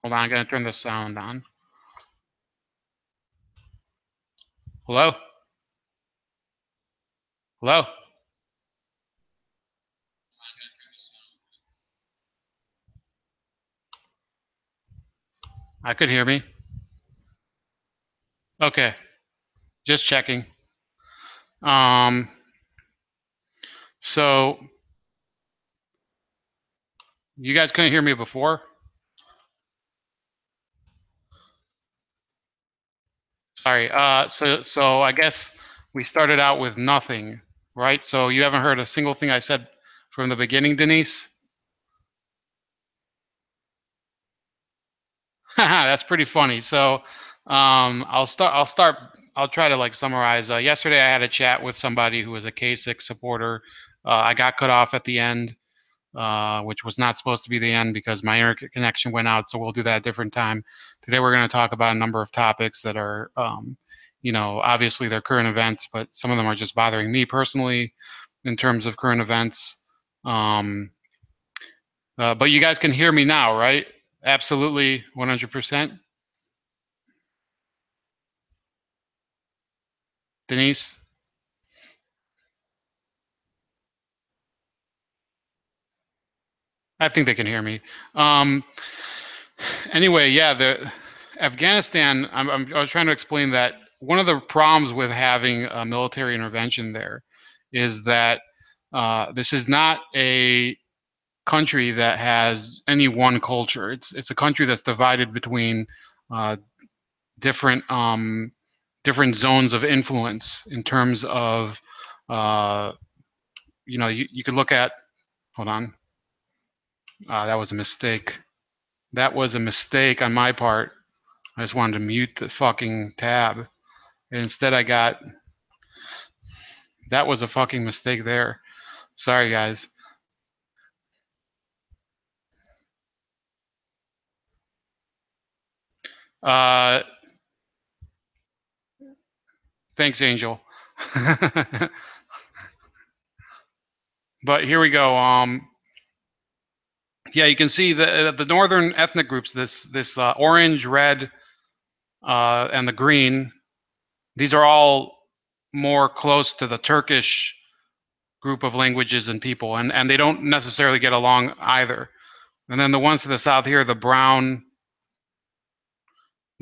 Hold on, I'm going to turn the sound on. Hello? Hello? I could hear me. Okay, just checking. So you guys couldn't hear me before? Sorry. So I guess we started out with nothing, right? So you haven't heard a single thing I said from the beginning, Denise? That's pretty funny. So I'll try to like summarize. Yesterday I had a chat with somebody who was a Kasich supporter. I got cut off at the end, which was not supposed to be the end because my internet connection went out. So we'll do that at a different time. Today we're going to talk about a number of topics that are, obviously they're current events, but some of them are just bothering me personally in terms of current events. But you guys can hear me now, right? Absolutely, 100%. Denise? I think they can hear me. Um, anyway, yeah, the Afghanistan. I was trying to explain that one of the problems with having a military intervention there is that this is not a country that has any one culture. It's a country that's divided between uh, different different zones of influence in terms of uh, you could look at. Hold on, that was a mistake. That was a mistake on my part. I just wanted to mute the fucking tab. And instead I got, that was a fucking mistake there. Sorry, guys. Uh, thanks, Angel. But here we go. Yeah, you can see the northern ethnic groups. This orange, red, and the green. These are all more close to the Turkish group of languages and people, and they don't necessarily get along either. And then the ones to the south here, the brown.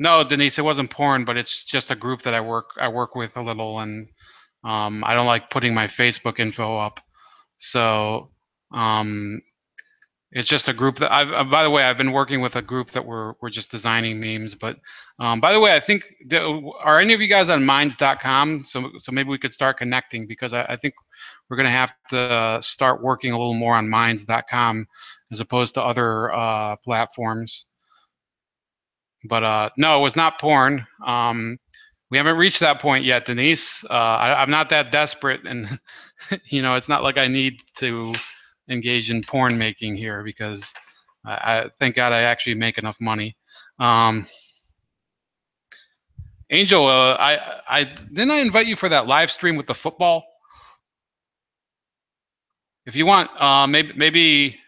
No, Denise, it wasn't porn, but it's just a group that I work with a little, and I don't like putting my Facebook info up. So um, it's just a group that by the way, I've been working with a group that we're just designing memes. But by the way, I think are any of you guys on Minds.com? So maybe we could start connecting because I think we're gonna have to start working a little more on Minds.com as opposed to other platforms. But no, it was not porn. We haven't reached that point yet, Denise. I'm not that desperate, and it's not like I need to engage in porn making here because I thank God I actually make enough money. Um, Angel, I didn't I invite you for that live stream with the football? If you want, maybe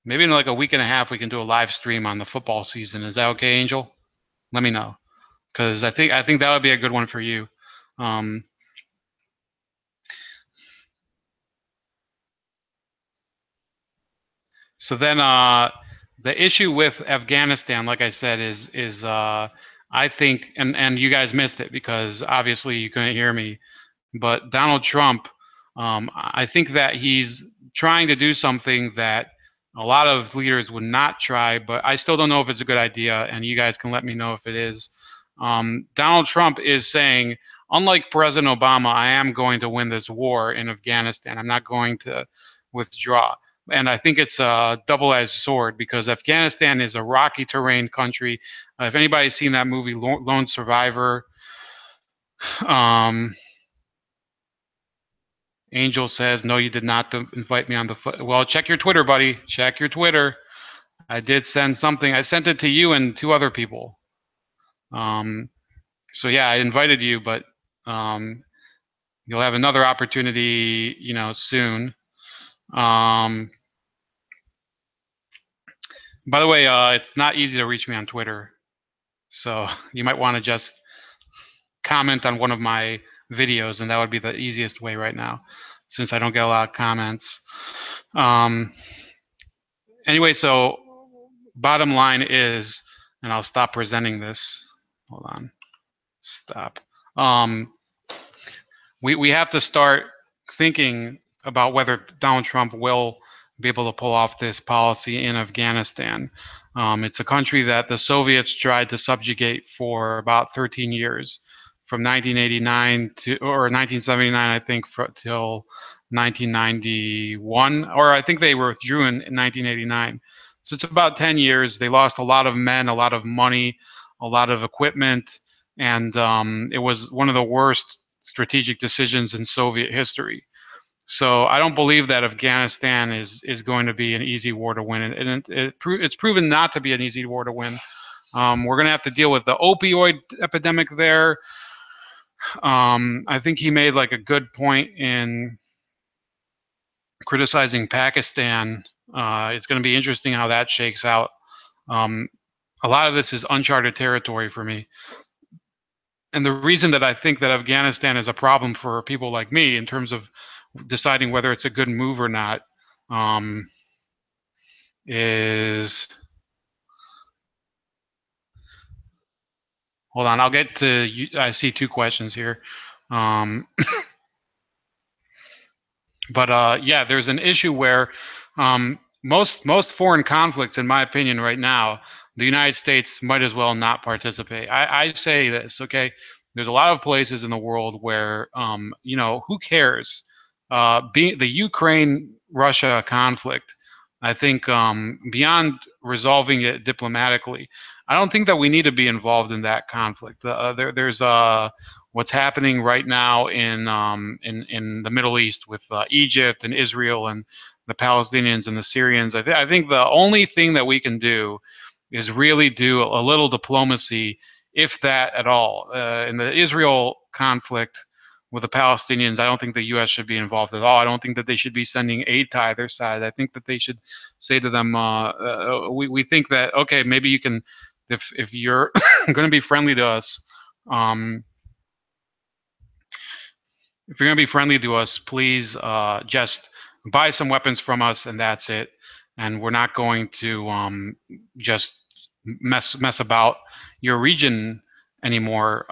in like a week and a half we can do a live stream on the football season. Is that okay, Angel? Let me know because I think that would be a good one for you. Um, So then the issue with Afghanistan, like I said, is I think, and you guys missed it because obviously you couldn't hear me, but Donald Trump, I think that he's trying to do something that a lot of leaders would not try, but I still don't know if it's a good idea, and you guys can let me know if it is. Donald Trump is saying, unlike President Obama, I am going to win this war in Afghanistan. I'm not going to withdraw. And I think it's a double-edged sword because Afghanistan is a rocky terrain country. If anybody's seen that movie, Lone Survivor, um, Angel says, no, you did not invite me on the foot. Well, check your Twitter, buddy. Check your Twitter. I did send something. I sent it to you and two other people. So yeah, I invited you, but you'll have another opportunity, soon. Um, By the way, it's not easy to reach me on Twitter, so you might want to just comment on one of my videos, and that would be the easiest way right now, since I don't get a lot of comments. Anyway, so bottom line is, and I'll stop presenting this. Hold on, stop. We have to start thinking about whether Donald Trump will be able to pull off this policy in Afghanistan. It's a country that the Soviets tried to subjugate for about 13 years, from 1989 to, or 1979, I think, till 1991, or I think they withdrew in 1989. So it's about 10 years. They lost a lot of men, a lot of money, a lot of equipment, and it was one of the worst strategic decisions in Soviet history. So I don't believe that Afghanistan is going to be an easy war to win, and it's proven not to be an easy war to win. We're going to have to deal with the opioid epidemic there. I think he made like a good point in criticizing Pakistan. It's going to be interesting how that shakes out. A lot of this is uncharted territory for me. And the reason that I think that Afghanistan is a problem for people like me in terms of deciding whether it's a good move or not is, hold on, I'll get to, I see two questions here. But yeah, there's an issue where most foreign conflicts, in my opinion, right now, the United States might as well not participate. I say this, okay? There's a lot of places in the world where, you know, who cares? The Ukraine-Russia conflict, I think beyond resolving it diplomatically, I don't think that we need to be involved in that conflict. There's what's happening right now in the Middle East with Egypt and Israel and the Palestinians and the Syrians. I think the only thing that we can do is really do a little diplomacy, if that at all. In the Israel conflict with the Palestinians, I don't think the U.S. should be involved at all. I don't think that they should be sending aid to either side. I think that they should say to them, we think that, okay, maybe you can, if you're going to be friendly to us, if you're going to be friendly to us, please just buy some weapons from us, and that's it. And we're not going to just mess about your region anymore.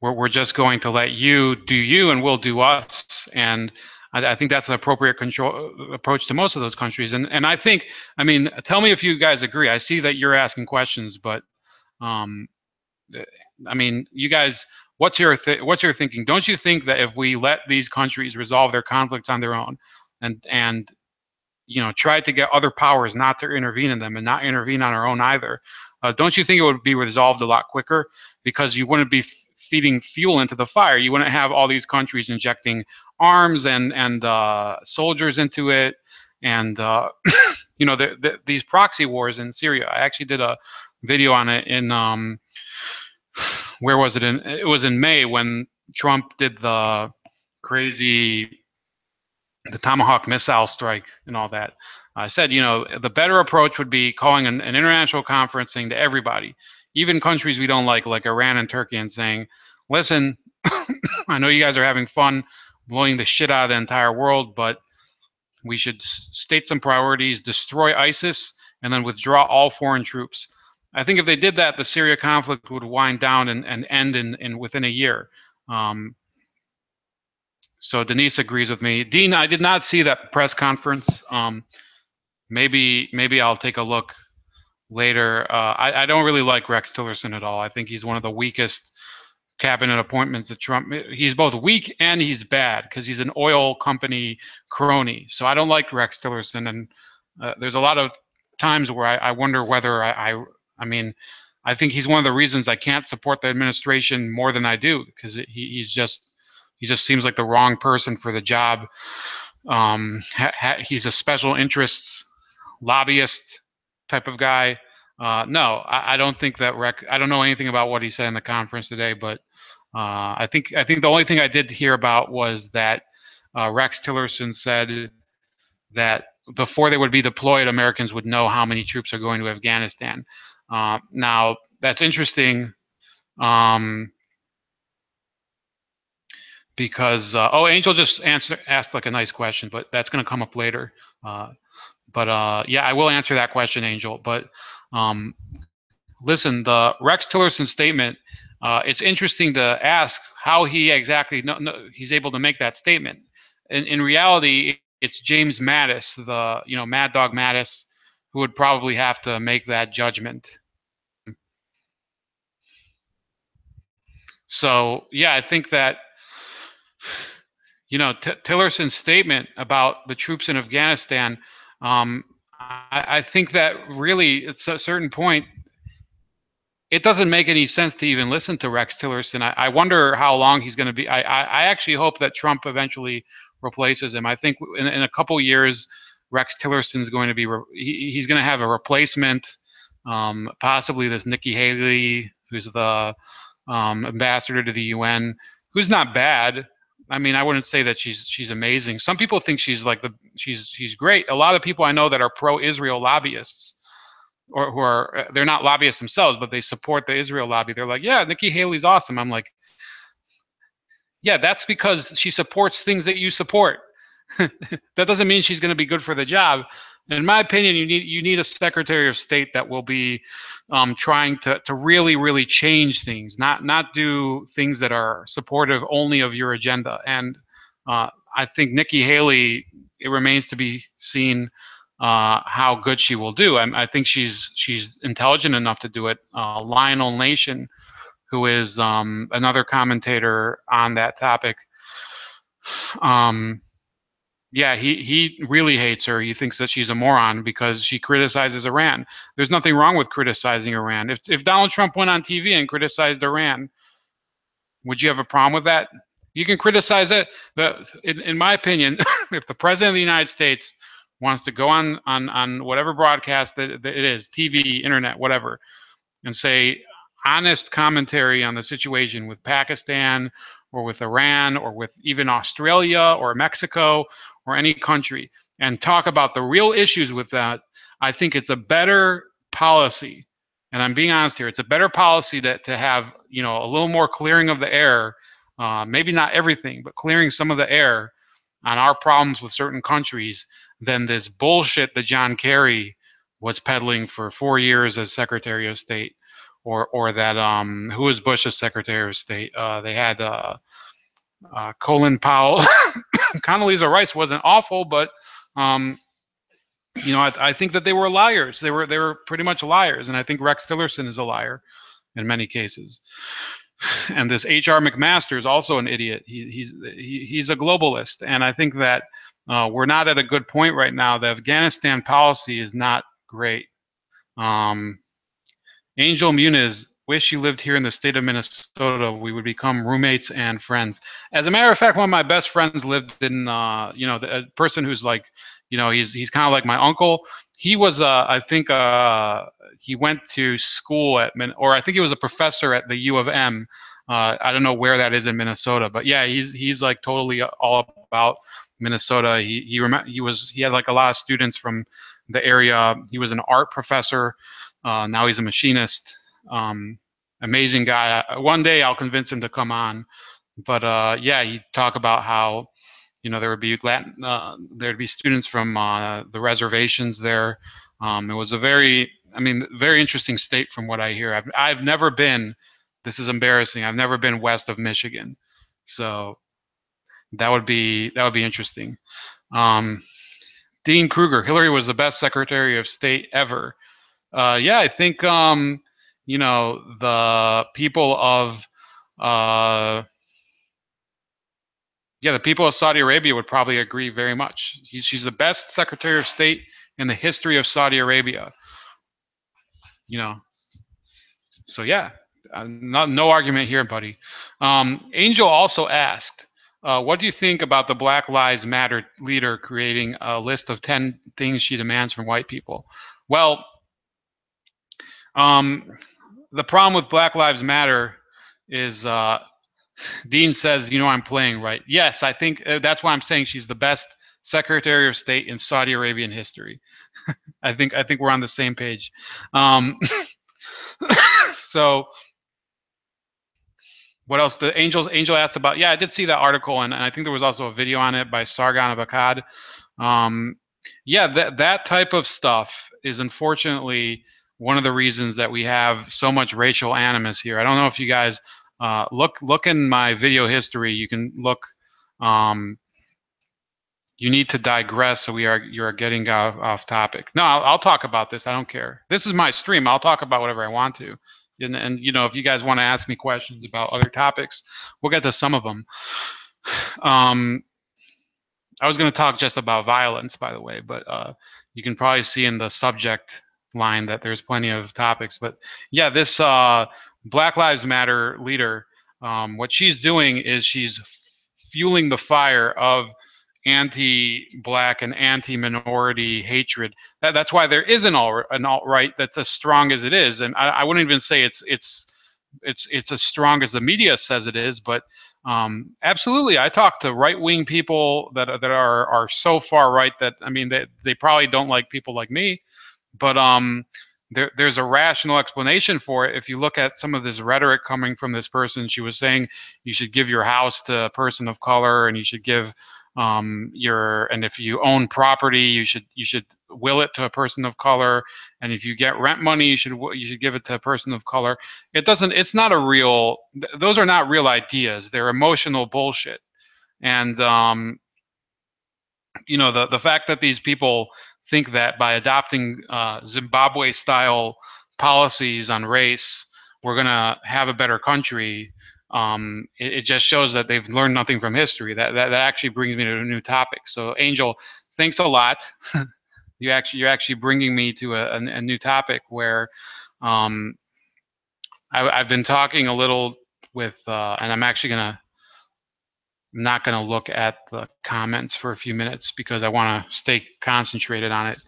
We're just going to let you do you, and we'll do us. And I think that's an appropriate approach to most of those countries. And I think, I mean, tell me if you guys agree. I see that you're asking questions, but I mean, you guys, what's your thinking? Don't you think that if we let these countries resolve their conflicts on their own, and you know, try to get other powers not to intervene in them and not intervene on our own either, don't you think it would be resolved a lot quicker? Because you wouldn't be feeding fuel into the fire. You wouldn't have all these countries injecting arms and soldiers into it, and you know, these proxy wars in Syria. I actually did a video on it in where was it? It was in May when Trump did the crazy, the Tomahawk missile strike and all that. I said, you know, the better approach would be calling an international conference, saying to everybody, even countries we don't like Iran and Turkey, and saying, listen, I know you guys are having fun blowing the shit out of the entire world, but we should state some priorities, destroy ISIS, and then withdraw all foreign troops. I think if they did that, the Syria conflict would wind down and end in within a year. So Denise agrees with me. Dean, I did not see that press conference. Maybe I'll take a look later. I don't really like Rex Tillerson at all. I think he's one of the weakest cabinet appointments that Trump. He's both weak and he's bad because he's an oil company crony. So I don't like Rex Tillerson, and there's a lot of times where I wonder whether I mean, I think he's one of the reasons I can't support the administration more than I do, because he just seems like the wrong person for the job. He's a special interests lobbyist type of guy. No, I don't think that I don't know anything about what he said in the conference today, but I think the only thing I did hear about was that Rex Tillerson said that before they would be deployed, Americans would know how many troops are going to Afghanistan. Now, that's interesting because, oh, Angel just asked like a nice question, but that's going to come up later. Yeah, I will answer that question, Angel. But listen, the Rex Tillerson statement, it's interesting to ask how he exactly he's able to make that statement. In reality, it's James Mattis, the Mad Dog Mattis, who would probably have to make that judgment. So yeah, I think that Tillerson's statement about the troops in Afghanistan, I think that really, at a certain point, it doesn't make any sense to even listen to Rex Tillerson. I wonder how long he's going to be. I actually hope that Trump eventually replaces him. I think in a couple years, Rex Tillerson is going to be he's going to have a replacement, possibly this Nikki Haley, who's the ambassador to the UN, who's not bad. I mean, I wouldn't say that she's amazing. Some people think she's great. A lot of people I know that are pro-Israel lobbyists, or who are, they're not lobbyists themselves, but they support the Israel lobby. They're like, yeah, Nikki Haley's awesome. I'm like, yeah, that's because she supports things that you support. That doesn't mean she's going to be good for the job. In my opinion, you need a Secretary of State that will be trying to really change things, not do things that are supportive only of your agenda. And I think Nikki Haley, it remains to be seen how good she will do. I think she's intelligent enough to do it. Lionel Nation, who is another commentator on that topic, yeah, he really hates her. He thinks that she's a moron because she criticizes Iran. There's nothing wrong with criticizing Iran. If Donald Trump went on TV and criticized Iran, would you have a problem with that? You can criticize it, but in my opinion, if the president of the United States wants to go on whatever broadcast that it is, TV, internet, whatever, and say honest commentary on the situation with Pakistan or with Iran or with even Australia or Mexico or any country, and talk about the real issues with that, I think it's a better policy. And I'm being honest here, it's a better policy to have a little more clearing of the air, maybe not everything, but clearing some of the air on our problems with certain countries than this bullshit that John Kerry was peddling for 4 years as Secretary of State, or that who was Bush's Secretary of State? They had Colin Powell. Condoleezza Rice wasn't awful, but I think that they were liars. They were pretty much liars, and I think Rex Tillerson is a liar in many cases. And this H.R. McMaster is also an idiot. He's a globalist, and I think that we're not at a good point right now. The Afghanistan policy is not great. Angel Muniz, wish you lived here in the state of Minnesota. We would become roommates and friends. As a matter of fact, one of my best friends lived in, a person who's like, he's kind of like my uncle. He was, I think, he went to school or I think he was a professor at the U of M. I don't know where that is in Minnesota, but yeah, he's like totally all about Minnesota. He had like a lot of students from the area. He was an art professor. Now he's a machinist. Amazing guy. One day I'll convince him to come on. But yeah, he talked about how there would be there'd be students from the reservations there. It was a very interesting state from what I hear. I've never been. This is embarrassing. I've never been west of Michigan, so that would be interesting. Dean Kruger, Hillary was the best Secretary of State ever. Yeah, I think the people of the people of Saudi Arabia would probably agree very much. She's the best Secretary of State in the history of Saudi Arabia. So yeah, no argument here, buddy. Angel also asked, what do you think about the Black Lives Matter leader creating a list of 10 things she demands from white people? Well, the problem with Black Lives Matter is Dean says, I'm playing right. Yes, I think that's why I'm saying she's the best Secretary of State in Saudi Arabian history. I think we're on the same page. So what else? The Angel asked about. Yeah, I did see that article, and I think there was also a video on it by Sargon of Akkad. Yeah, that type of stuff is unfortunately one of the reasons that we have so much racial animus here. I don't know if you guys look in my video history. You can look. You need to digress, so you're getting off topic. No, I'll talk about this. I don't care. This is my stream. I'll talk about whatever I want to. And you know, if you guys want to ask me questions about other topics, we'll get to some of them. I was going to talk just about violence, by the way, but you can probably see in the subject line that there's plenty of topics. But yeah, this Black Lives Matter leader, what she's doing is she's fueling the fire of anti-black and anti-minority hatred. That's why there is an alt-right that's as strong as it is, and I wouldn't even say it's as strong as the media says it is, but absolutely, I talk to right-wing people that are so far right that, I mean, they probably don't like people like me, but there's a rational explanation for it. If you look at some of this rhetoric coming from this person, she was saying you should give your house to a person of color, and you should give and if you own property, you should will it to a person of color, and if you get rent money, you should give it to a person of color. It's not a real, those are not real ideas. They're emotional bullshit. And you know, the fact that these people think that by adopting Zimbabwe style policies on race, we're gonna have a better country. It just shows that they've learned nothing from history. That actually brings me to a new topic. So Angel, thanks a lot. You're actually bringing me to a new topic where I've been talking a little with, and I'm actually not gonna look at the comments for a few minutes because I want to stay concentrated on it.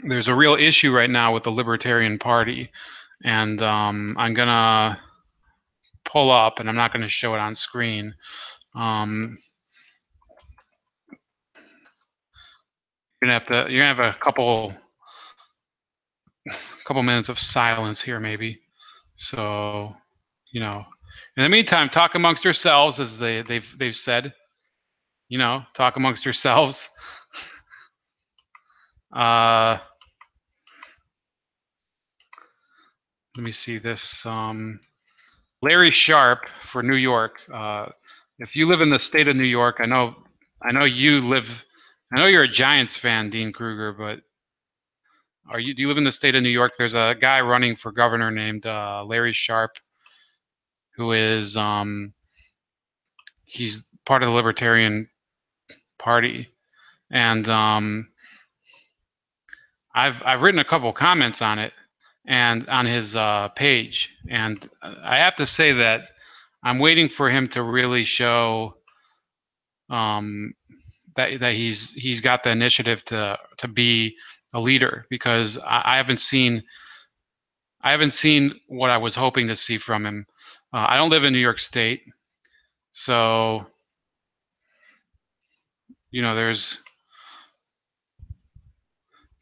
There's a real issue right now with the Libertarian Party, and I'm gonna pull up, and I'm not gonna show it on screen. You're gonna have a couple minutes of silence here, maybe. So, you know, in the meantime, talk amongst yourselves, as they've said. You know, talk amongst yourselves. Let me see this. Larry Sharp for New York. If you live in the state of New York, I know you live. I know you're a Giants fan, Dean Kruger, but do you live in the state of New York? There's a guy running for governor named Larry Sharp, who is he's part of the Libertarian Party, and I've written a couple comments on it and on his page, and I have to say that I'm waiting for him to really show that he's got the initiative to be a leader, because I haven't seen what I was hoping to see from him. I don't live in New York State, so you know there's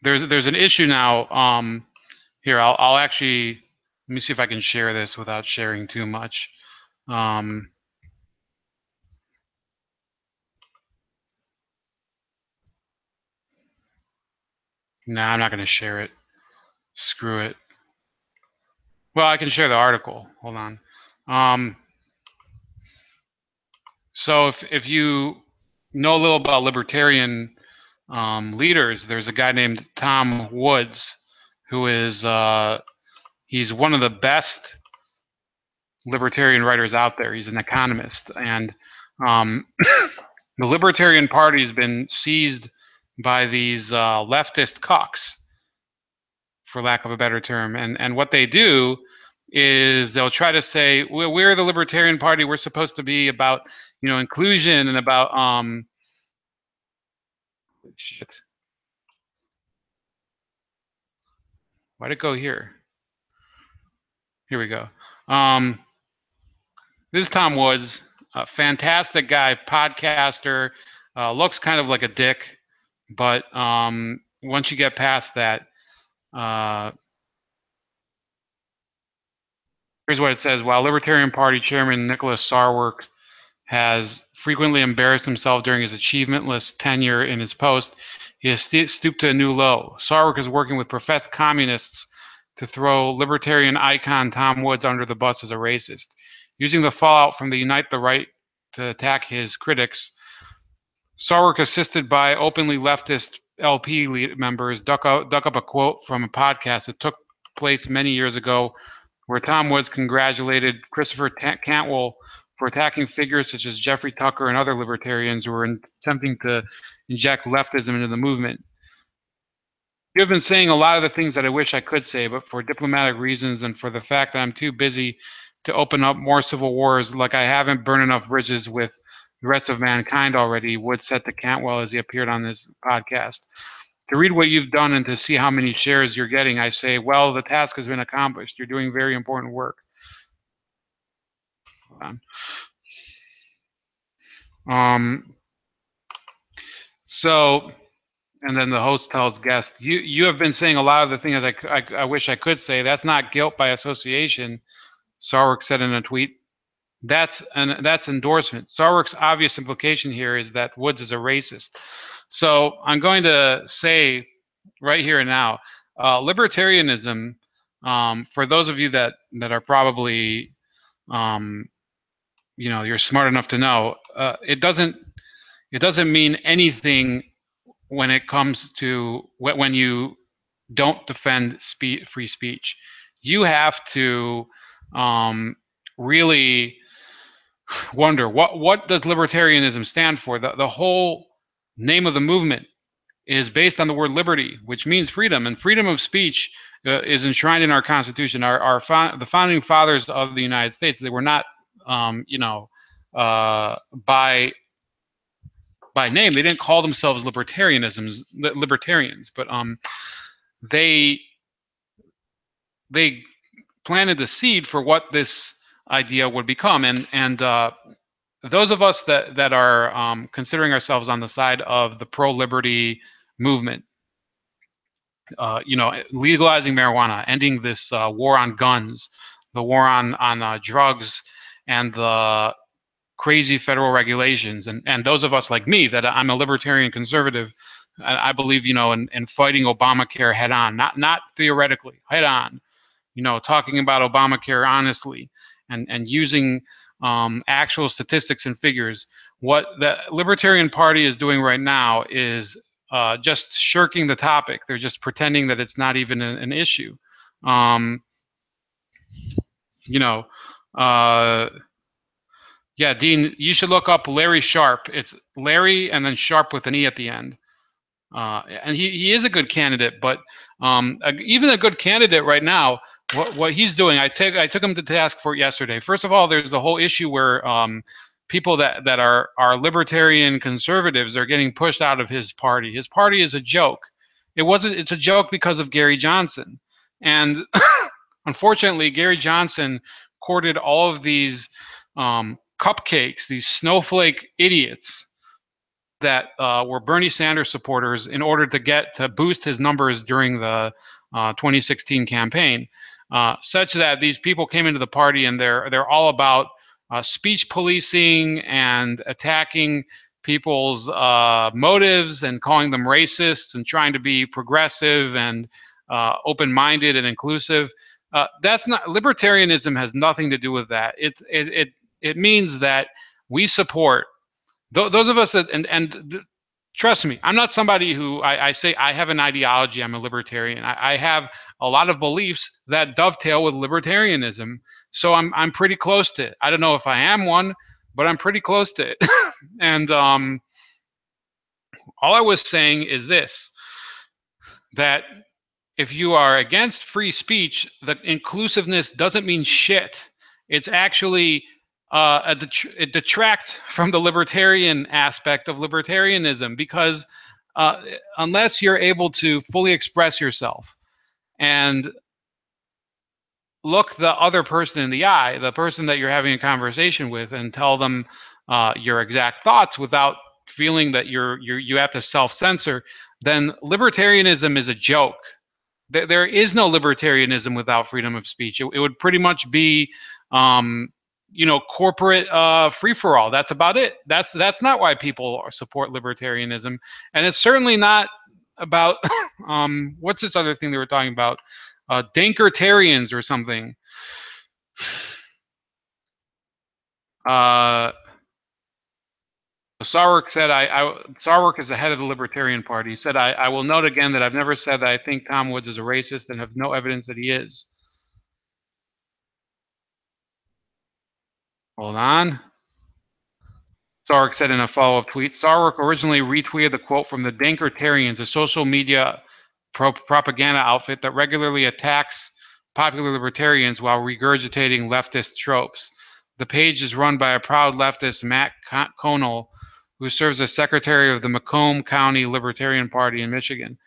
an issue now. Here, I'll actually, let me see if I can share this without sharing too much. No, nah, I'm not going to share it. Screw it. Well, I can share the article. Hold on. So if you know a little about libertarian leaders, there's a guy named Tom Woods, who is he's one of the best libertarian writers out there. He's an economist, and the Libertarian Party has been seized by these leftist cucks, for lack of a better term. And what they do is they'll try to say, we're the Libertarian Party. We're supposed to be about, you know, inclusion and about shit. Why'd it go here? Here we go. This is Tom Woods. Fantastic guy, podcaster, looks kind of like a dick, but once you get past that, here's what it says. While Libertarian Party Chairman Nicholas Sarwark has frequently embarrassed himself during his achievementless tenure in his post, he has stooped to a new low. Sarwark is working with professed communists to throw libertarian icon Tom Woods under the bus as a racist. Using the fallout from the Unite the Right to attack his critics, Sarwark, assisted by openly leftist LP members, dug up a quote from a podcast that took place many years ago where Tom Woods congratulated Christopher Cantwell for attacking figures such as Jeffrey Tucker and other libertarians who were attempting to inject leftism into the movement. You have been saying a lot of the things that I wish I could say, but for diplomatic reasons and for the fact that I'm too busy to open up more civil wars, like I haven't burned enough bridges with the rest of mankind already, Wood said to Cantwell as he appeared on this podcast. To read what you've done and to see how many shares you're getting, I say, well, the task has been accomplished. You're doing very important work. Hold on. So, and then the host tells guests, you have been saying a lot of the things I wish I could say. That's not guilt by association, Sarwark said in a tweet. That's endorsement. Sarwark's obvious implication here is that Woods is a racist. So I'm going to say right here and now, libertarianism, for those of you that are probably, you're smart enough to know, it doesn't mean anything when it comes to when you don't defend free speech. You have to really wonder what does libertarianism stand for. The whole name of the movement is based on the word liberty, which means freedom, and freedom of speech is enshrined in our Constitution. The founding fathers of the United States, they were not by name, they didn't call themselves libertarians, but they planted the seed for what this idea would become. And those of us that are considering ourselves on the side of the pro-liberty movement, legalizing marijuana, ending this war on guns, the war on drugs, and the crazy federal regulations, and those of us like me, that I'm a libertarian conservative, I believe, in fighting Obamacare head on, not theoretically, head on, talking about Obamacare honestly, and using actual statistics and figures. What the Libertarian Party is doing right now is just shirking the topic. They're just pretending that it's not even an issue. Yeah, Dean, you should look up Larry Sharp. It's Larry and then Sharp with an E at the end. And he is a good candidate, but even a good candidate right now, what he's doing, I took him to task for it yesterday. First of all, there's the whole issue where people that are libertarian conservatives are getting pushed out of his party. His party is a joke. It's a joke because of Gary Johnson. And unfortunately, Gary Johnson courted all of these cupcakes, these snowflake idiots that were Bernie Sanders supporters in order to boost his numbers during the 2016 campaign, such that these people came into the party and they're all about speech policing and attacking people's motives and calling them racists and trying to be progressive and open-minded and inclusive. That's not libertarianism. Has nothing to do with that. It means that we support those of us that, and trust me, I'm not somebody who I say I have an ideology. I'm a libertarian. I have a lot of beliefs that dovetail with libertarianism. So I'm pretty close to it. I don't know if I am one, but I'm pretty close to it. And all I was saying is this, that if you are against free speech, the inclusiveness doesn't mean shit. It's actually it detracts from the libertarian aspect of libertarianism, because unless you're able to fully express yourself and look the other person in the eye, the person that you're having a conversation with, and tell them your exact thoughts without feeling that you have to self-censor, then libertarianism is a joke. There is no libertarianism without freedom of speech. It would pretty much be, corporate free-for-all. That's about it. That's not why people support libertarianism, and it's certainly not about what's this other thing they were talking about? Dankertarians or something. Uh, Sarwark said, Sarwark is the head of the Libertarian Party. He said, I will note again that I've never said that I think Tom Woods is a racist and have no evidence that he is. Hold on. Sarwark said in a follow-up tweet, Sarwark originally retweeted the quote from the Dankertarians, a social media propaganda outfit that regularly attacks popular libertarians while regurgitating leftist tropes. The page is run by a proud leftist, Matt Conal, who serves as secretary of the Macomb County Libertarian Party in Michigan.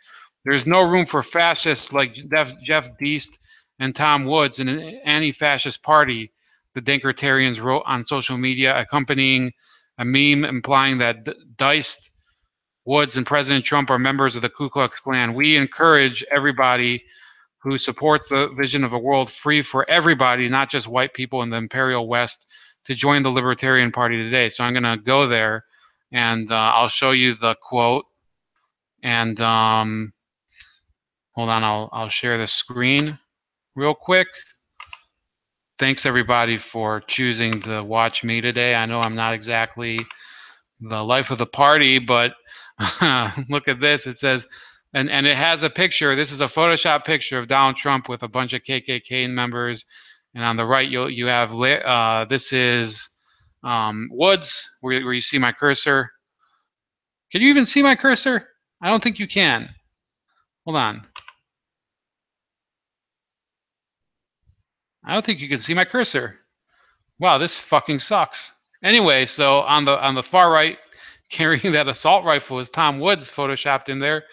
There is no room for fascists like Jeff Deist and Tom Woods in an anti-fascist party, the Dankertarians wrote on social media, accompanying a meme implying that Deist, Woods, and President Trump are members of the Ku Klux Klan. We encourage everybody who supports the vision of a world free for everybody, not just white people in the Imperial West, to join the Libertarian Party today. So I'm going to go there, and I'll show you the quote. And hold on, I'll share the screen real quick. Thanks everybody for choosing to watch me today. I know I'm not exactly the life of the party, but look at this. It says, and it has a picture. This is a Photoshop picture of Donald Trump with a bunch of KKK members, and on the right you have this is Woods, where you see my cursor. Can you even see my cursor? I don't think you can. Hold on. I don't think you can see my cursor. Wow, this fucking sucks. Anyway, so on the far right, carrying that assault rifle is Tom Woods photoshopped in there.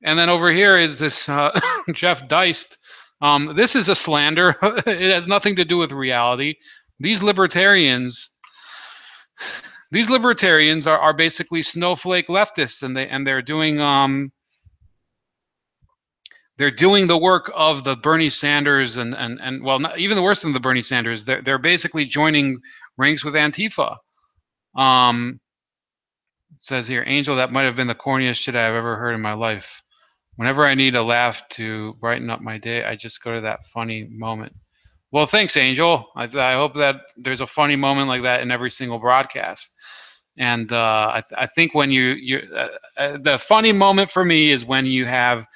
And then over here is this Jeff Deist. This is a slander. It has nothing to do with reality. These libertarians are basically snowflake leftists, and they're doing the work of the Bernie Sanders and well, not even worse than the Bernie Sanders. They're basically joining ranks with Antifa. It says here, Angel, that might have been the corniest shit I've ever heard in my life. Whenever I need a laugh to brighten up my day, I just go to that funny moment. Well, thanks, Angel. I hope that there's a funny moment like that in every single broadcast. And I think when the funny moment for me is when you have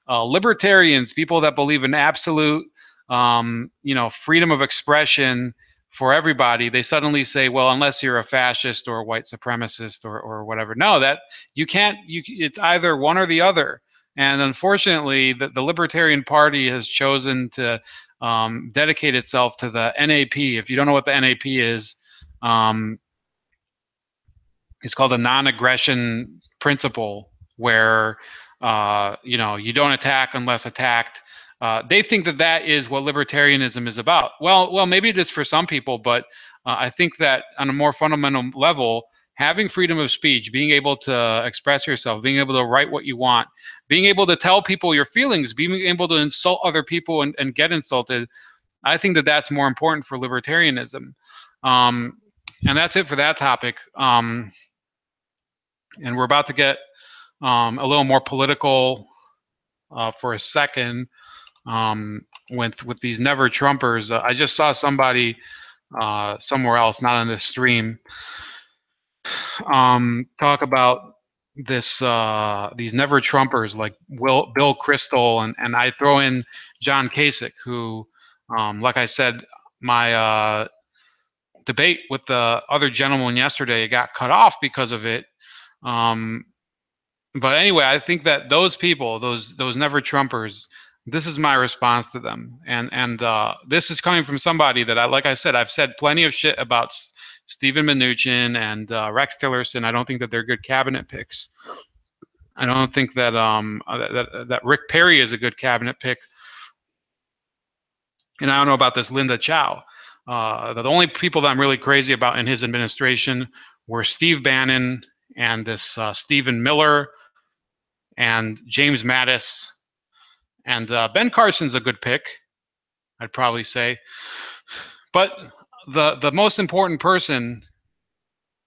libertarians, people that believe in absolute, freedom of expression for everybody. They suddenly say, well, unless you're a fascist or a white supremacist or whatever. No, that you can't. It's either one or the other. And unfortunately, the Libertarian Party has chosen to dedicate itself to the NAP. If you don't know what the NAP is, it's called a non-aggression principle, where you don't attack unless attacked. They think that is what libertarianism is about. Well, maybe it is for some people, but I think that on a more fundamental level, having freedom of speech, being able to express yourself, being able to write what you want, being able to tell people your feelings, being able to insult other people and get insulted, I think that that's more important for libertarianism. And that's it for that topic. And we're about to get a little more political for a second with these never Trumpers. I just saw somebody somewhere else, not on this stream, talk about these never Trumpers like Bill Kristol, and I throw in John Kasich, who, like I said, my debate with the other gentleman yesterday got cut off because of it. But anyway, I think that those people, those never Trumpers, this is my response to them, and this is coming from somebody that like I said, I've said plenty of shit about Stephen Mnuchin and Rex Tillerson. I don't think that they're good cabinet picks. I don't think that that Rick Perry is a good cabinet pick. And I don't know about this Linda Chow. The only people that I'm really crazy about in his administration were Steve Bannon and this Stephen Miller and James Mattis. And Ben Carson's a good pick, I'd probably say. But the most important person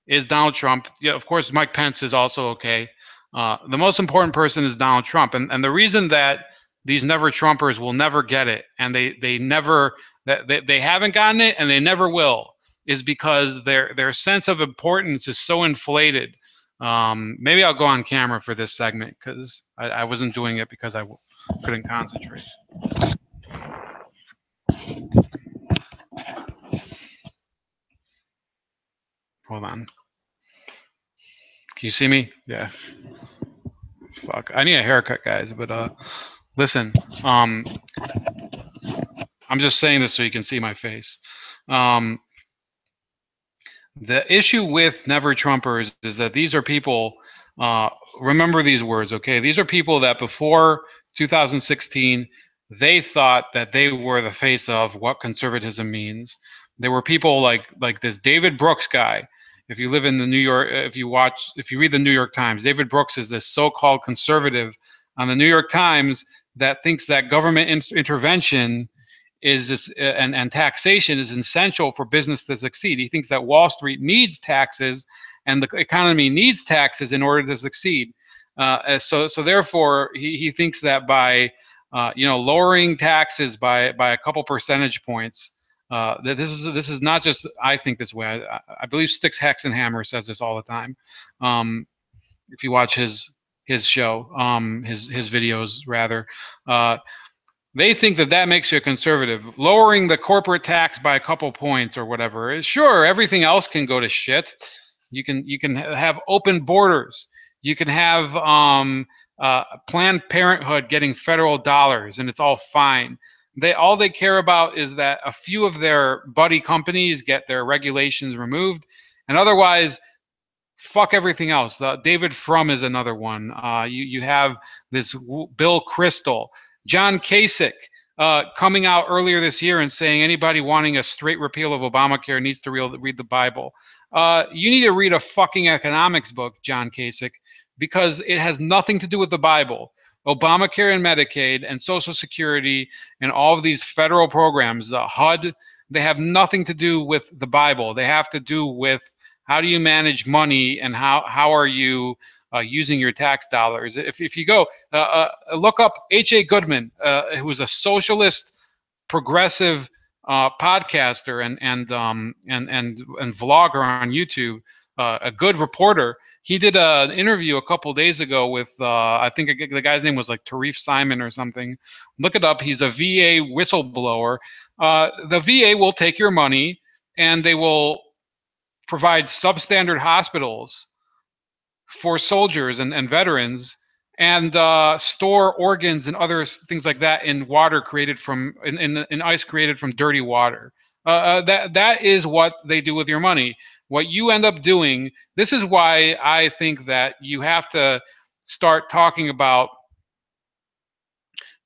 is Donald Trump. Yeah, of course, Mike Pence is also okay. The most important person is Donald Trump, and the reason that these never Trumpers will never get it, and they never they haven't gotten it, and they never will, is because their sense of importance is so inflated. Maybe I'll go on camera for this segment because I wasn't doing it because I couldn't concentrate. Hold on. Can you see me? Yeah. Fuck. I need a haircut, guys. But listen. I'm just saying this so you can see my face. The issue with Never Trumpers is that these are people. Remember these words, okay? These are people that before 2016, they thought that they were the face of what conservatism means. There were people like this David Brooks guy. If you live in the New York, if you read the New York Times, David Brooks is this so-called conservative on the New York Times that thinks that government intervention and taxation is essential for business to succeed. He thinks that Wall Street needs taxes and the economy needs taxes in order to succeed. So therefore, he thinks that by lowering taxes by a couple percentage points, that this is not just I think this way. I believe Styx Hexenhammer says this all the time. If you watch his show, his videos rather. They think that makes you a conservative. Lowering the corporate tax by a couple points or whatever. Sure, everything else can go to shit. You can have open borders. You can have Planned Parenthood getting federal dollars, and it's all fine. All they care about is that a few of their buddy companies get their regulations removed, and otherwise, fuck everything else. David Frum is another one. You have this Bill Kristol. John Kasich coming out earlier this year and saying anybody wanting a straight repeal of Obamacare needs to read the Bible. You need to read a fucking economics book, John Kasich, because it has nothing to do with the Bible. Obamacare and Medicaid and Social Security and all of these federal programs, the HUD, they have nothing to do with the Bible. They have to do with how do you manage money and how are you using your tax dollars. If you go look up H.A. Goodman, who is a socialist, progressive podcaster and vlogger on YouTube, a good reporter. He did an interview a couple days ago with I think the guy's name was like Tarif Simon or something. Look it up. He's a VA whistleblower. The VA will take your money and they will provide substandard hospitals for soldiers and veterans, and store organs and other things like that in water created from in ice created from dirty water. That is what they do with your money. What you end up doing. This is why I think that you have to start talking about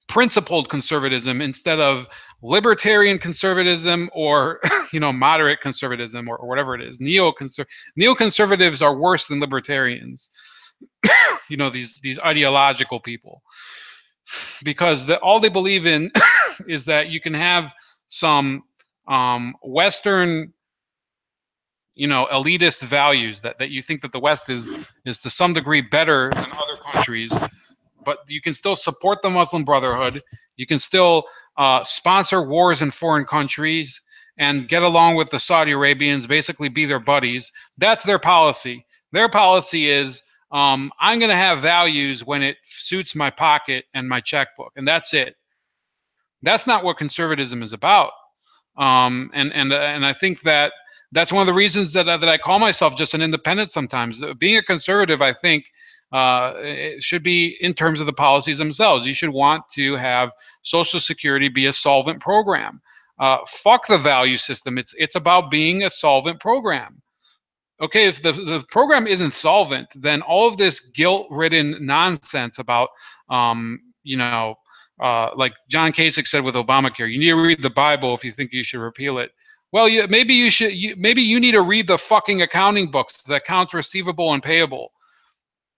principled conservatism instead of libertarian conservatism or moderate conservatism or whatever it is. Neoconservatives are worse than libertarians. These ideological people, because all they believe in is that you can have some Western elitist values that you think that the West is to some degree better than other countries. But you can still support the Muslim Brotherhood. You can still sponsor wars in foreign countries and get along with the Saudi Arabians, basically be their buddies. That's their policy. Their policy is, I'm going to have values when it suits my pocket and my checkbook, and that's it. That's not what conservatism is about. And I think that that's one of the reasons that I call myself just an independent sometimes. Being a conservative, I think, it should be in terms of the policies themselves. You should want to have Social Security be a solvent program. Fuck the value system. It's about being a solvent program. Okay, if the program isn't solvent, then all of this guilt-ridden nonsense about like John Kasich said with Obamacare, you need to read the Bible if you think you should repeal it. Well, maybe you should. Maybe you need to read the fucking accounting books, the accounts receivable and payable,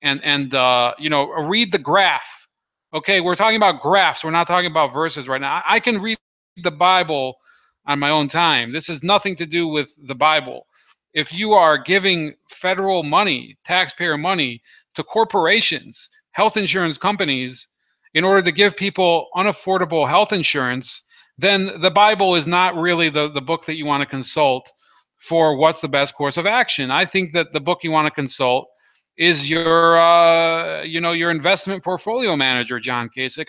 and read the graph. Okay, we're talking about graphs. We're not talking about verses right now. I can read the Bible on my own time. This has nothing to do with the Bible. If you are giving federal money, taxpayer money, to corporations, health insurance companies, in order to give people unaffordable health insurance, then the Bible is not really the book that you want to consult for what's the best course of action. I think that the book you want to consult is your investment portfolio manager, John Kasich.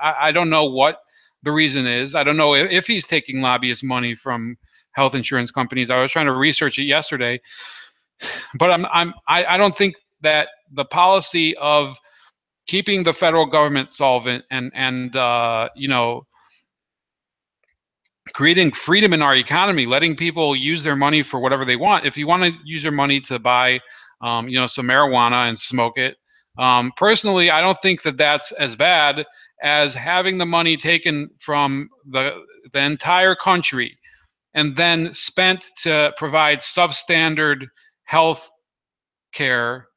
I don't know what the reason is. I don't know if he's taking lobbyist money from health insurance companies. I was trying to research it yesterday, but I don't think that the policy of keeping the federal government solvent and creating freedom in our economy, letting people use their money for whatever they want. If you want to use your money to buy, some marijuana and smoke it, personally, I don't think that that's as bad as having the money taken from the entire country and then spent to provide substandard health care,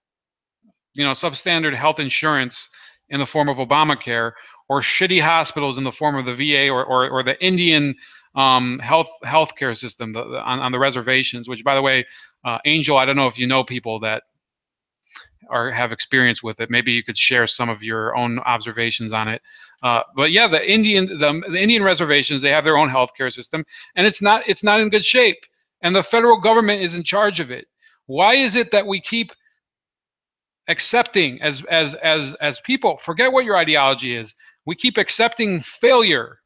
substandard health insurance in the form of Obamacare, or shitty hospitals in the form of the VA or the Indian healthcare system on the reservations. Which, by the way, Angel, I don't know if you know people that have experience with it. Maybe you could share some of your own observations on it. But yeah, the Indian reservations, they have their own healthcare system, and it's not in good shape. And the federal government is in charge of it. Why is it that we keep accepting as people, forget what your ideology is, we keep accepting failure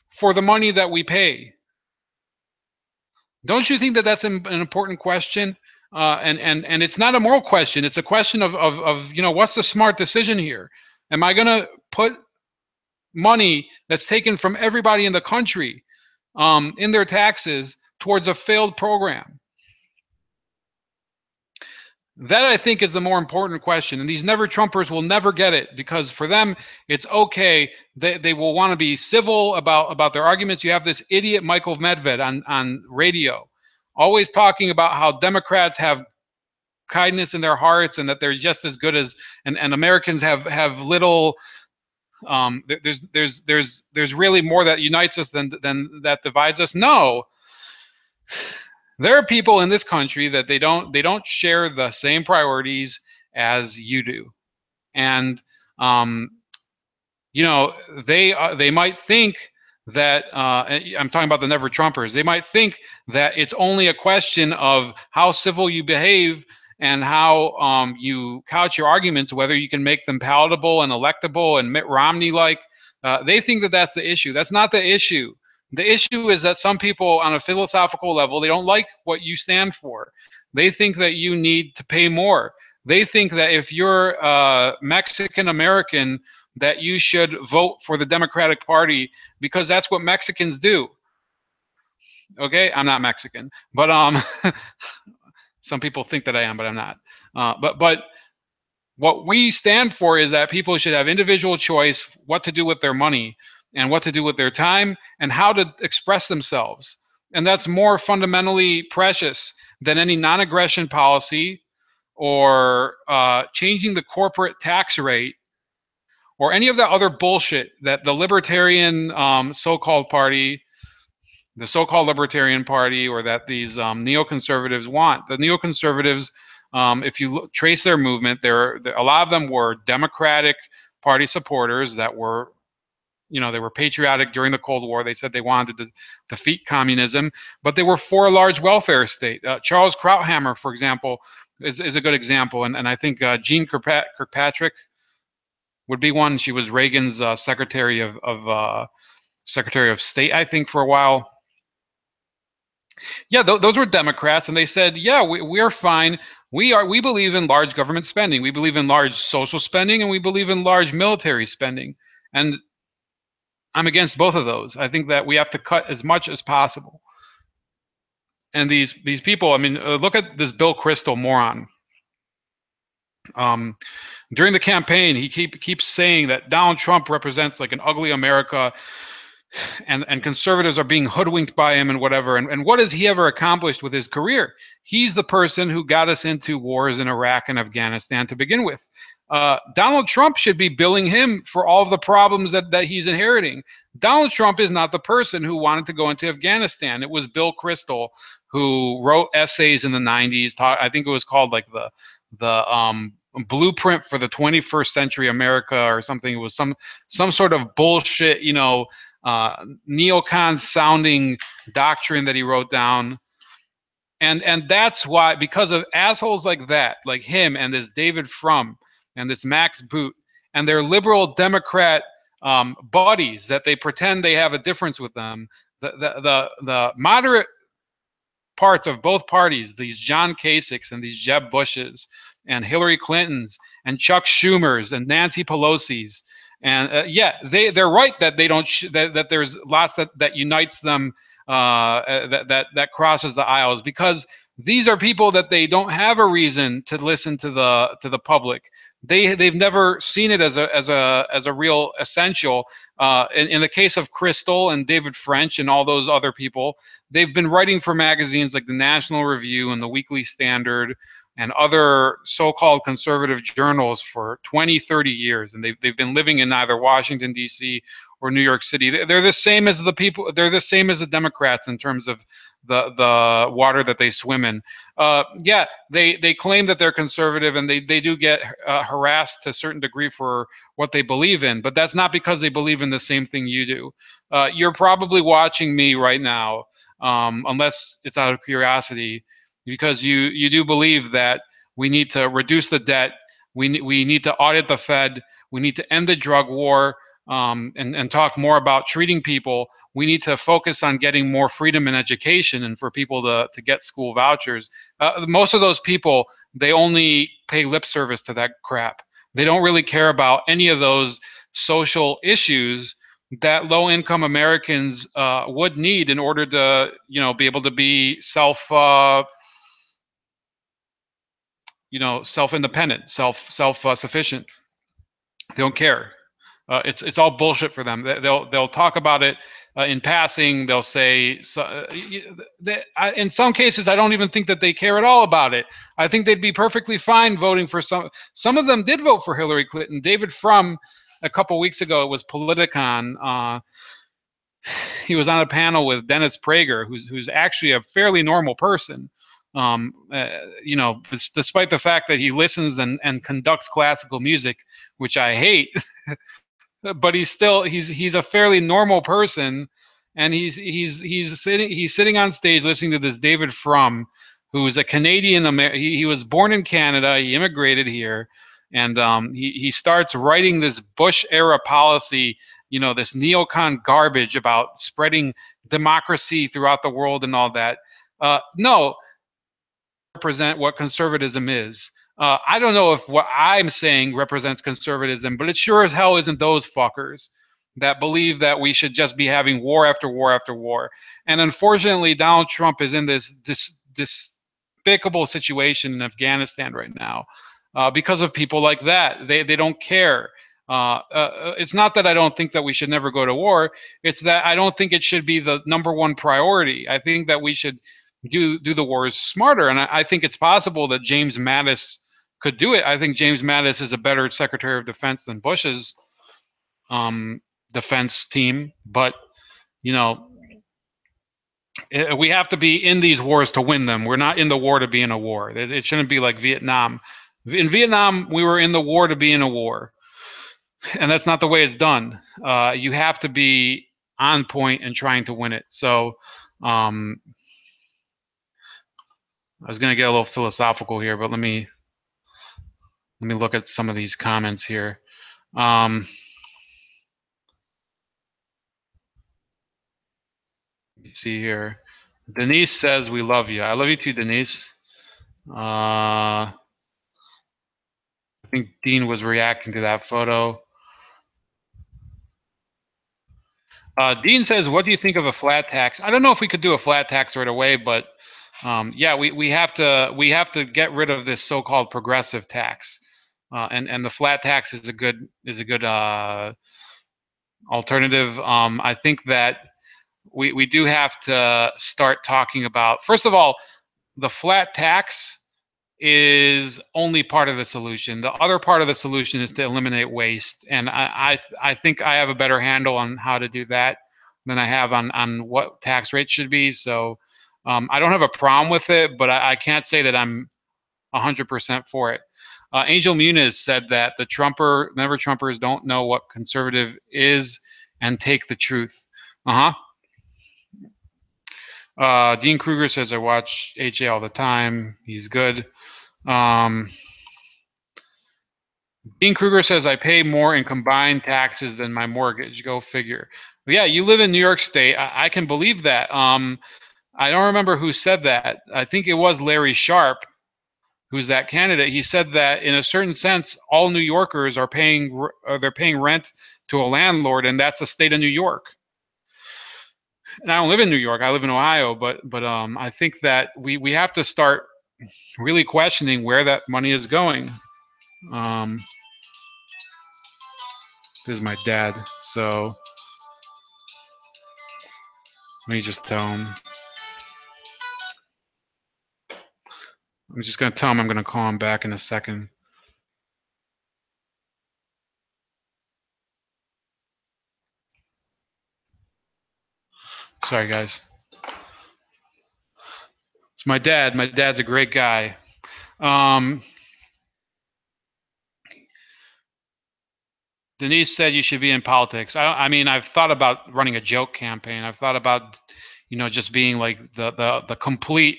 for the money that we pay? Don't you think that that's an important question? And it's not a moral question. It's a question of what's the smart decision here? Am I going to put money that's taken from everybody in the country in their taxes towards a failed program? That, I think, is the more important question. And these never Trumpers will never get it, because for them, it's okay. They will want to be civil about their arguments. You have this idiot Michael Medved on radio, always talking about how Democrats have kindness in their hearts and that they're just as good as, and Americans have little. There's really more that unites us than that divides us. No. There are people in this country that they don't share the same priorities as you do, and they might think that I'm talking about the never Trumpers. They might think that it's only a question of how civil you behave and how you couch your arguments, whether you can make them palatable and electable and Mitt Romney like. They think that that's the issue. That's not the issue. The issue is that some people on a philosophical level, they don't like what you stand for. They think that you need to pay more. They think that if you're Mexican American, that you should vote for the Democratic Party because that's what Mexicans do. Okay, I'm not Mexican, but some people think that I am, but I'm not. But what we stand for is that people should have individual choice what to do with their money and what to do with their time and how to express themselves. And that's more fundamentally precious than any non-aggression policy or changing the corporate tax rate or any of that other bullshit that the libertarian so-called party, the so-called Libertarian Party, or that these neoconservatives want. The neoconservatives, if you trace their movement, a lot of them were Democratic Party supporters that were, they were patriotic during the Cold War. They said they wanted to defeat communism, but they were for a large welfare state. Charles Krauthammer, for example, is a good example, and I think Jean Kirkpatrick would be one. She was Reagan's Secretary of State, I think, for a while. Yeah, those were Democrats, and they said, yeah, we are fine. We believe in large government spending. We believe in large social spending, and we believe in large military spending. And I'm against both of those. I think that we have to cut as much as possible. And these people, I mean, look at this Bill Kristol moron. During the campaign, he keeps saying that Donald Trump represents like an ugly America, and conservatives are being hoodwinked by him and whatever. And what has he ever accomplished with his career? He's the person who got us into wars in Iraq and Afghanistan to begin with. Donald Trump should be billing him for all of the problems that he's inheriting. Donald Trump is not the person who wanted to go into Afghanistan. It was Bill Kristol who wrote essays in the 90s. I think it was called like the blueprint for the 21st century America or something. It was some sort of bullshit, neocon sounding doctrine that he wrote down. And that's why, because of assholes like that, like him and this David Frum and this Max Boot and their liberal Democrat buddies that they pretend they have a difference with them, the moderate parts of both parties, these John Kasichs and these Jeb Bushes and Hillary Clintons and Chuck Schumers and Nancy Pelosi's, and they're right that they don't that there's lots that unites them, that crosses the aisles, because these are people that they don't have a reason to listen to the public. They've never seen it as a real essential. In the case of Kristol and David French and all those other people, they've been writing for magazines like the National Review and the Weekly Standard and other so-called conservative journals for 20, 30 years, and they've been living in either Washington D.C. or New York City. They're the same as the people. They're the same as the Democrats in terms of the water that they swim in. They claim that they're conservative, and they do get harassed to a certain degree for what they believe in, but that's not because they believe in the same thing you do. You're probably watching me right now, unless it's out of curiosity, because you do believe that we need to reduce the debt, we need to audit the Fed, we need to end the drug war, and talk more about treating people. We need to focus on getting more freedom in education and for people to get school vouchers. Most of those people, they only pay lip service to that crap. They don't really care about any of those social issues that low-income Americans would need in order to, be able to be self-independent, self-sufficient. They don't care. It's all bullshit for them. They'll talk about it in passing. They'll say, in some cases, I don't even think that they care at all about it. I think they'd be perfectly fine voting for some. Some of them did vote for Hillary Clinton. David Frum, a couple weeks ago, it was Politicon. He was on a panel with Dennis Prager, who's actually a fairly normal person. Despite the fact that he listens and conducts classical music, which I hate, but he's a fairly normal person, and he's sitting on stage listening to this David Frum, who's a Canadian. He was born in Canada. He immigrated here, and he starts writing this Bush era policy, this neocon garbage about spreading democracy throughout the world and all that. No, represent what conservatism is. I don't know if what I'm saying represents conservatism, but it sure as hell isn't those fuckers that believe that we should just be having war after war after war. And unfortunately, Donald Trump is in this despicable situation in Afghanistan right now because of people like that. They don't care. It's not that I don't think that we should never go to war. It's that I don't think it should be the #1 priority. I think that we should do the wars smarter, and I think it's possible that James Mattis could do it. I think James Mattis is a better Secretary of Defense than Bush's defense team, but we have to be in these wars to win them. We're not in the war to be in a war. It shouldn't be like Vietnam. In Vietnam, we were in the war to be in a war, and that's not the way it's done. You have to be on point and trying to win it. So I was going to get a little philosophical here, but let me look at some of these comments here. Let me see here. Denise says, we love you. I love you too, Denise. I think Dean was reacting to that photo. Dean says, what do you think of a flat tax? I don't know if we could do a flat tax right away, but yeah, we have to get rid of this so-called progressive tax. and the flat tax is a good alternative. I think that we do have to start talking about, first of all, the flat tax is only part of the solution. The other part of the solution is to eliminate waste, and I think I have a better handle on how to do that than I have on what tax rate should be. So I don't have a problem with it, but I can't say that I'm 100% for it. Angel Muniz said that the never Trumpers don't know what conservative is and take the truth. Uh-huh. Dean Kruger says I watch HA all the time. He's good. Dean Kruger says I pay more in combined taxes than my mortgage. Go figure. But yeah, you live in New York State. I can believe that. I don't remember who said that. I think it was Larry Sharp, who's that candidate. He said that in a certain sense, all New Yorkers are they're paying rent to a landlord, and that's the state of New York. And I don't live in New York. I live in Ohio, but I think that we have to start really questioning where that money is going. This is my dad, so let me just tell him. I'm just going to tell him I'm going to call him back in a second. Sorry, guys. It's my dad. My dad's a great guy. Denise said you should be in politics. I mean, I've thought about running a joke campaign. I've thought about, just being like the complete.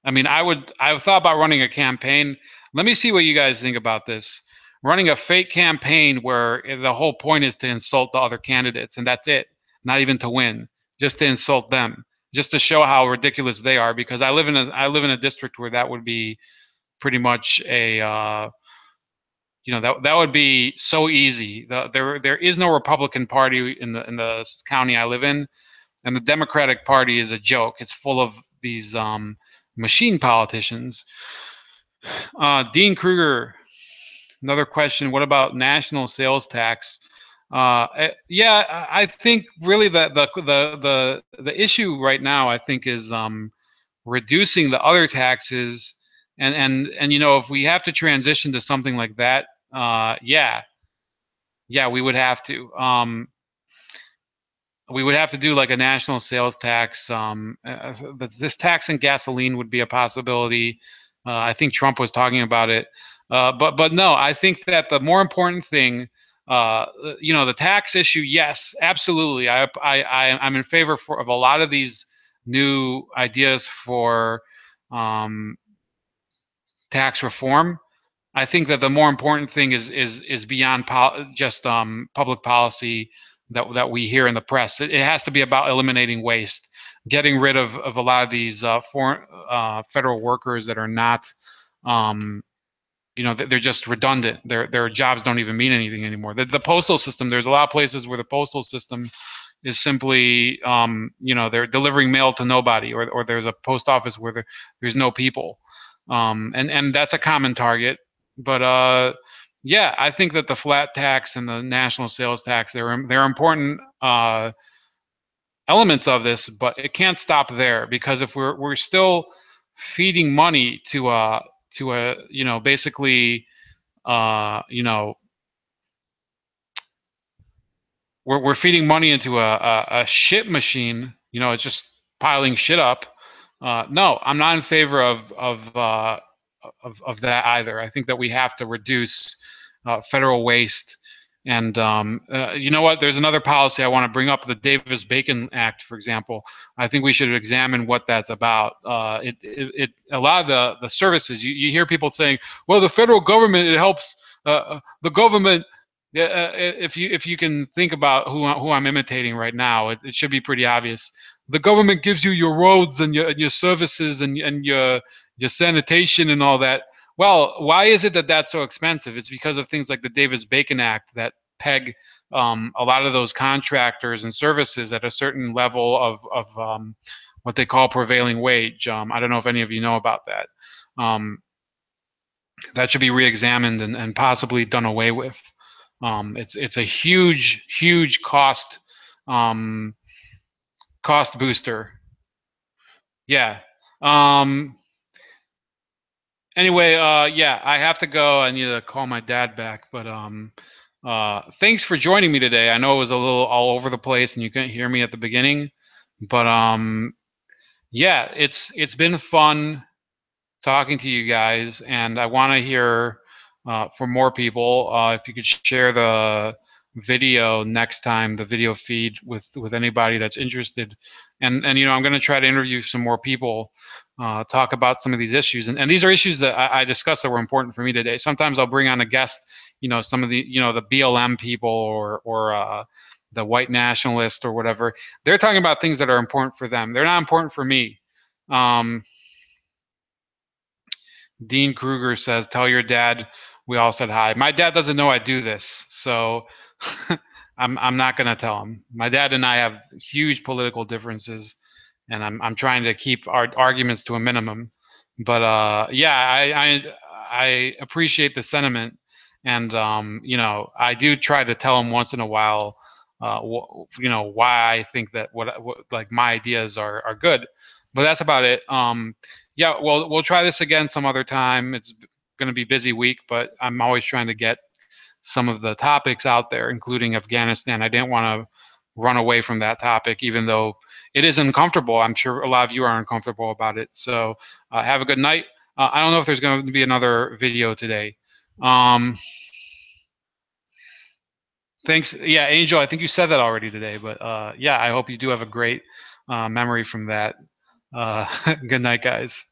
I mean, I've thought about running a campaign. Let me see what you guys think about this. Running a fake campaign where the whole point is to insult the other candidates, and that's it. Not even to win, just to insult them, just to show how ridiculous they are. Because I live in a district where that would be pretty much a that would be so easy. There is no Republican Party in the county I live in, and the Democratic Party is a joke. It's full of these machine politicians. Dean Kruger, another question. What about national sales tax? Yeah, I think really the issue right now, I think, is reducing the other taxes, and if we have to transition to something like that, yeah, we would have to. We would have to do like a national sales tax. This tax in gasoline would be a possibility. I think Trump was talking about it, but no, I think that the more important thing, the tax issue. Yes, absolutely. I'm in favor of a lot of these new ideas for tax reform. I think that the more important thing is beyond just public policy that we hear in the press. It has to be about eliminating waste, getting rid of a lot of these foreign federal workers that are not, they're just redundant. Their jobs don't even mean anything anymore. The postal system. There's a lot of places where the postal system is simply, they're delivering mail to nobody, or there's a post office where there's no people, and that's a common target. But yeah, I think that the flat tax and the national sales tax, they're important elements of this, but it can't stop there, because if we're still feeding money to basically we're feeding money into a shit machine, it's just piling shit up. No, I'm not in favor of that either. I think that we have to reduce federal waste. And you know what? There's another policy I want to bring up, the Davis-Bacon Act, for example. I think we should examine what that's about. A lot of the services, you hear people saying, well, the federal government, it helps the government. Yeah, if you can think about who I'm imitating right now, it should be pretty obvious. The government gives you your roads and your services and your sanitation and all that. Well, why is it that that's so expensive? It's because of things like the Davis-Bacon Act that peg a lot of those contractors and services at a certain level of what they call prevailing wage. I don't know if any of you know about that. that should be re-examined and possibly done away with. It's a huge cost booster. Yeah. Um, anyway, yeah, I have to go. I need to call my dad back. But thanks for joining me today. I know it was a little all over the place and you couldn't hear me at the beginning, but yeah, it's been fun talking to you guys, and I want to hear from more people. If you could share the video next time, the video feed with anybody that's interested, and you know, I'm going to try to interview some more people, talk about some of these issues, and these are issues that I discussed that were important for me today. Sometimes I'll bring on a guest, you know, some of the, you know, the BLM people or the white nationalist or whatever. They're talking about things that are important for them. They're not important for me. Um, Dean Kruger says, "Tell your dad we all said hi." My dad doesn't know I do this, so I'm not gonna tell him. My dad and I have huge political differences, and I'm trying to keep our arguments to a minimum. But yeah, I appreciate the sentiment, and you know, I do try to tell him once in a while, you know, why I think that what like my ideas are good. But that's about it. Yeah, well, we'll try this again some other time. It's going to be a busy week, but I'm always trying to get some of the topics out there, including Afghanistan. I didn't want to run away from that topic, even though it is uncomfortable. I'm sure a lot of you are uncomfortable about it. So have a good night. I don't know if there's going to be another video today. Um, thanks. Yeah, Angel, I think you said that already today, but yeah, I hope you do have a great memory from that. Good night, guys.